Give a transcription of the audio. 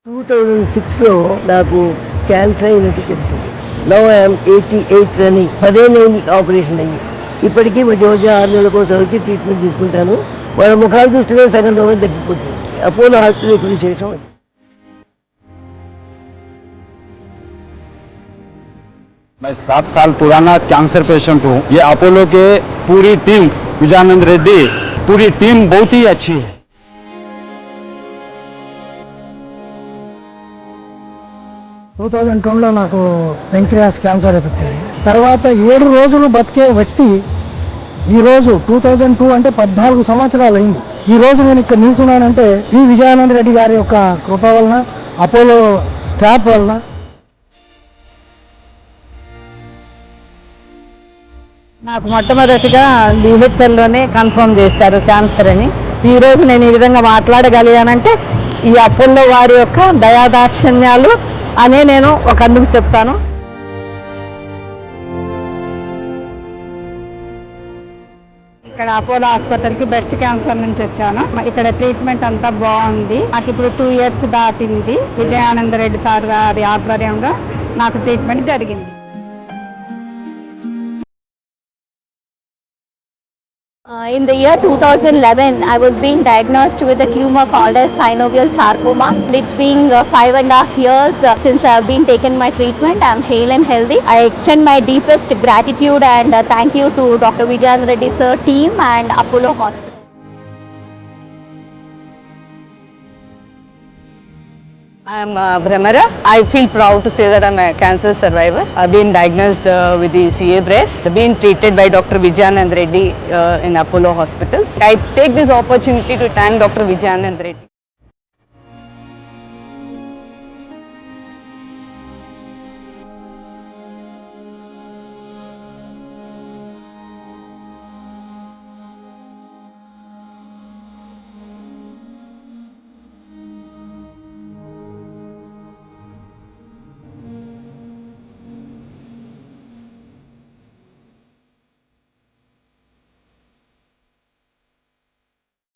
2006లో నాకు క్యాన్సర్ అయినట్టు తెలిసింది. Now I'm 88 running. 10 ఏళ్ళైంది ఆపరేషన్ అయ్యి. ఇప్పటికీ మధ్య మధ్య 6 నెలలకోసారి వచ్చి ట్రీట్మెంట్ తీసుకుంటాను. వాళ్ళ ముఖాలు చూస్తేనే సగం రోగం తగ్గిపోతుంది. అపోలో హాస్పిటల్ ఇప్పుడు విశేషం. मैं 7 साल पुराना कैंसर पेशेंट हूँ। ये अपोलो के पूरी टीम, विजयानंद रेड्डी पूरी टीम बहुत ही अच्छी है। 2002లో నాకు పెంక్రియాస్ క్యాన్సర్ ఎఫెక్ట్ అయింది. తర్వాత 7 రోజులు బతికే వ్యక్తి ఈరోజు 2002 అంటే 14 సంవత్సరాలు అయింది. ఈ రోజు నేను ఇక్కడ నిల్చున్నానంటే ఈ విజయానంద రెడ్డి గారి యొక్క కృప వలన, అపోలో స్టాఫ్ వలన. నాకు మొట్టమొదటిగా డిహెచ్ఎల్లోనే కన్ఫర్మ్ చేశారు క్యాన్సర్ అని. ఈరోజు నేను ఈ విధంగా మాట్లాడగలిగానంటే ఈ అపోలో వారి యొక్క దయాదాక్షిణ్యాలు అనే నేను ఒక అందుకు చెప్తాను. ఇక్కడ అపోలో హాస్పిటల్కి బ్రెస్ట్ క్యాన్సర్ నుంచి వచ్చాను. ఇక్కడ ట్రీట్మెంట్ అంతా బాగుంది. నాకు ఇప్పుడు 2 ఇయర్స్ దాటింది. విజయానంద రెడ్డి సార్ గారి ఆధ్వర్యంలో నాకు ట్రీట్మెంట్ జరిగింది. In the year 2011, I was being diagnosed with a tumor called as synovial sarcoma. It's been 5.5 years since I have been taking my treatment. I am hale and healthy. I extend my deepest gratitude and thank you to Dr. Vijayan Reddy sir team and Apollo Hospital. I am Brahmara. I feel proud to say that I am a cancer survivor. I have been diagnosed with the CA breast, been treated by Dr. Vijayanand Reddy in Apollo hospitals. I take this opportunity to thank Dr. Vijayanand Reddy.